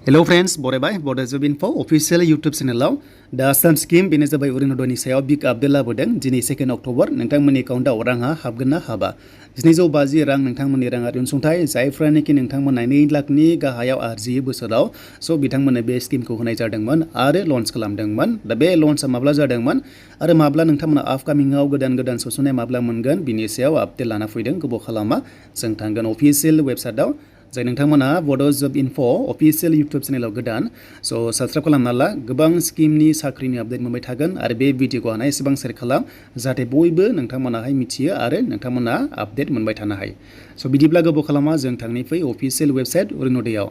Hello friends, बरायबाय Bodo.1250 official YouTube channel दा Assam scheme बेनो जाबाय अरुणोदयनि सायाव बिग आपडेट लाबोदों दिनै 2 अक्ट'बर नोंथांमोननि एकाउन्टआव राङा हाबगोन ना हाबा 1250 रां नोंथांमोननि राङारि अनसुंथाइ जायफ्रानोखि नोंथांमोनहा 2 लाखनि गाहायाव आरजियो बोसोराव स' बिथांमोननो बे स्किमखौ होनाय जादोंमोन आरो लन्च खालामदोंमोन दा बे लन्चआ माब्ला जादोंमोन आरो माब्ला नोंथांमोना आपकामिंआव गोदान सोसननाय माब्ला मोनगोन बिनि सायाव आपडेट लाना फैदों गोबाव खालामा जों थांगोन अफिशियेल वेबसाइटआव जाय नोंथांमोना Bodo.1250 अफिशियेल YouTube चेनेलाव गोदान स' साबस्क्राइब खालामना ला गोबां स्किमनि साख्रिनि आपडेट मोनबाय थागोन आरो बे भिडिअखौ हानाय एसेबां शेयार खालाम जाहाथे बयबो नोंथांमोनाहाय मिथियो आरो नोंथांमोना आपडेट मोनबाय थानो हायो स' बिदिब्ला गोबाव खालामा जों थांनि फै अफिशियेल वेबसाइट अरुणोदयआव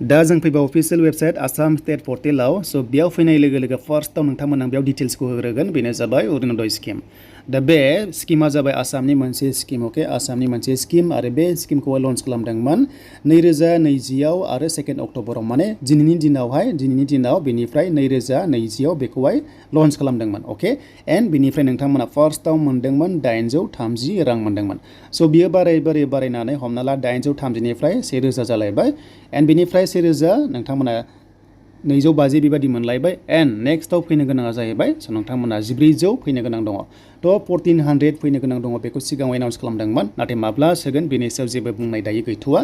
दा जों फैबा अफिशियेल वेबसाइट आसाम स्टेट पर्टेलाव स' बेयाव फैनाय लोगो लोगो फार्स्टआव नोंथांमोना बेयाव डिटेल्सखौ होग्रोगोन बेनो जाबाय अरुणोदय स्किम दा बे स्किमा जाबाय आसामनि मोनसे स्किम अके आसामनि मोनसे स्किम आरो बे स्किमखौ लन्च खालामदोंमोन 2020आव आरो 2 अक्ट'बराव माने दिनैनि दिनाव बेनिफ्राय 2020आव बेखौहाय लन्च खालामदोंमोन अके एन्ड बेनिफ्राय नोंथांमोना फार्स्टआव मोनदोंमोन 830 रां मोनदोंमोन स' बियो बारायनानै हमना ला 830 निफ्राय 1000 जालायबाय एन्ड बेनिफ्राय 1000 नोंथांमोना 250 बेबायदि मोनलायबाय एन्ड नेक्स्टआव फैनो गोनाङा जाहैबाय स' नोंथांमोना 1400 फैनो गोनां दङ थ' 1400 फैनो गोनां दङ बेखौ सिगाङाव एनाउन्स खालामदोंमोन नाथाय माब्ला सोगोन बेनि सायाव जेबो बुंनाय दायो गैथ'वा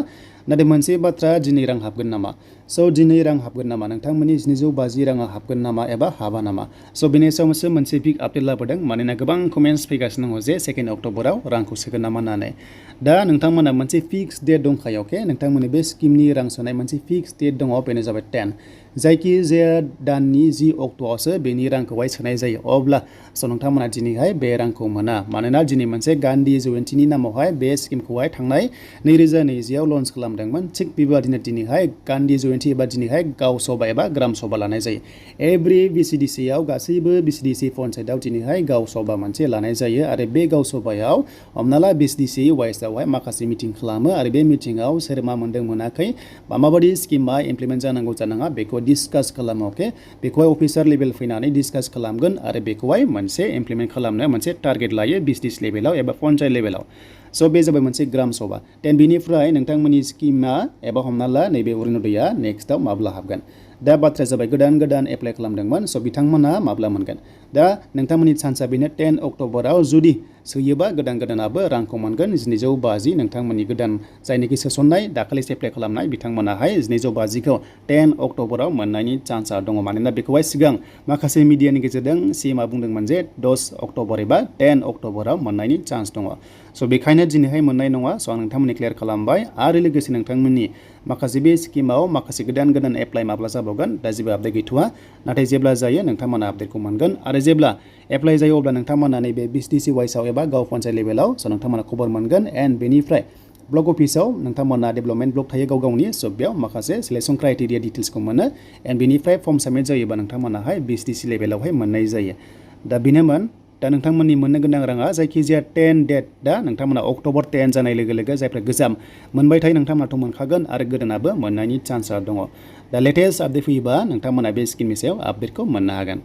नाथाय मोनसे बाथ्रा दिनै रां हाबगोन नामा स' दिनै रां हाबगोन नामा नोंथांमोननि 750 राङा हाबगोन नामा एबा हाबा नामा स' बेनि सायावसो मोनसे बिग आपडेट लाबोदों मानोना गोबां कमेन्ट्स फैगासिनो दङ जे 2 अक्ट'बराव रांखौ सोगोन नामा होननानै दा नोंथांमोना मोनसे फिक्स डेट दंखायो अके नोंथांमोननि बे स्किमनि रां सोनाय मोनसे फिक्स डेट दङ बेनो जाबाय 10 जायखिजाया दाननि 10 अक्ट'आवसो बेनि रांखौहाय सोनाय जायो अब्ला स' नोंथांमोना दिनैहाय बे रांखौ मोना मानोना दिनै मोनसे गान्धी जयन्तीनि नामावहाय बे स्किमखौहाय थांनाय 2020आव लन्च खालामदोंमोन थिग बेबादिनो दिनैहाय गान्धी जयन्ती एबा दिनैहाय गाव सभा एबा ग्राम सभा लानाय जायो एभ्रि BCDCआव गासैबो BCDC पन्सायतआव दिनैहाय गाव सभा मोनसे लानाय जायो आरो बे गाव सभायाव हमना ला BCDC वाइसआवहाय माखासे मिटिं खालामो आरो बे मिटिंआव सोर मा मोनदों मोनाखै माबायदि स्किमा इमप्लिमेन्ट जानांगौ जानाङा बेखौ डिसकास खालामो अके बेखौहाय अफिसार लेभेल फैनानै डिसकास खालामगोन आरो बेखौहाय मोनसे इमप्लिमेन्ट खालामनो मोनसे टारगेट लायो BCDC लेभेलाव एबा पन्चायत लेभेलाव स' बे जाबाय मोनसे ग्राम सभा देन बिनिफ्राय नोंथांमोननि स्किमा एबा हमना ला नैबे अरुणोदयआ नेक्स्टआव माब्ला हाबगोन दा बाथ्राया जाबाय गोदान एप्लाइ खालामदोंमोन स' बिथांमोनहा माब्ला मोनगोन दा नोंथांमोननि चान्सआ बेनो 10 अक्ट'बराव जुदि सोयोबा गोदानाबो रांखौ मोनगोन 750 नोंथांमोननि गोदान जायनोखि सोसननाय दाखालिसो एप्लाइ खालामनाय बिथांमोनाहाय 750खौ 10 अक्ट'बराव मोननायनि चान्सआ दङ मानोना बेखौहाय सिगां माखासे मिडियानि गेजेरजों सीएमआ बुंदोंमोन जे 10 अक्ट'बर एबा 10 अक्ट'बराव मोननायनि चान्स दङ स' बेखायनो दिनैहाय मोननाय नङा स' आं नोंथांमोननि क्लियार खालामबाय आरो लोगोसे नोंथांमोननि माखासे बे स्किमाव माखासे गोदान एप्लाइ माब्ला जाबावगोन दा जेबो आपडेट गैथ'वा नाथाय जेब्ला जायो नोंथांमोना आपडेटखौ मोनगोन आरो जेब्ला एप्लाइ जायो अब्ला नोंथांमोना नैबे BCDC वाइसआव एबा गाव पन्चायत लेभेलाव स' नोंथांमोना खबर मोनगोन एन्ड बेनिफ्राय ब्लक अफिसाव नोंथांमोना डेभेलपमेन्ट ब्लक थायो गावनि स' बेयाव माखासे सिलेक्सन क्राइटेरिया डिटेल्सखौ मोनो एन्ड बेनिफ्राय फर्म साबमिट जायोबा नोंथांमोनाहाय BCDC लेभेलावहाय मोननाय जायो दा बेनोमोन दा नोंथांमोननि मोननो गोनां राङा जायखिजाया 10 डेट दा नोंथांमोना अक्ट'बर 10 जानाय लोगो जायफ्रा गोजाम मोनबाय थायो नोंथांमोनाथ' मोनखागोन आरो गोदानाबो मोननायनि चान्सआ दङ दा लेटेस्ट आपडेट फैयोबा नोंथांमोना बे स्किमनि सायाव आपडेटखौ मोननो हागोन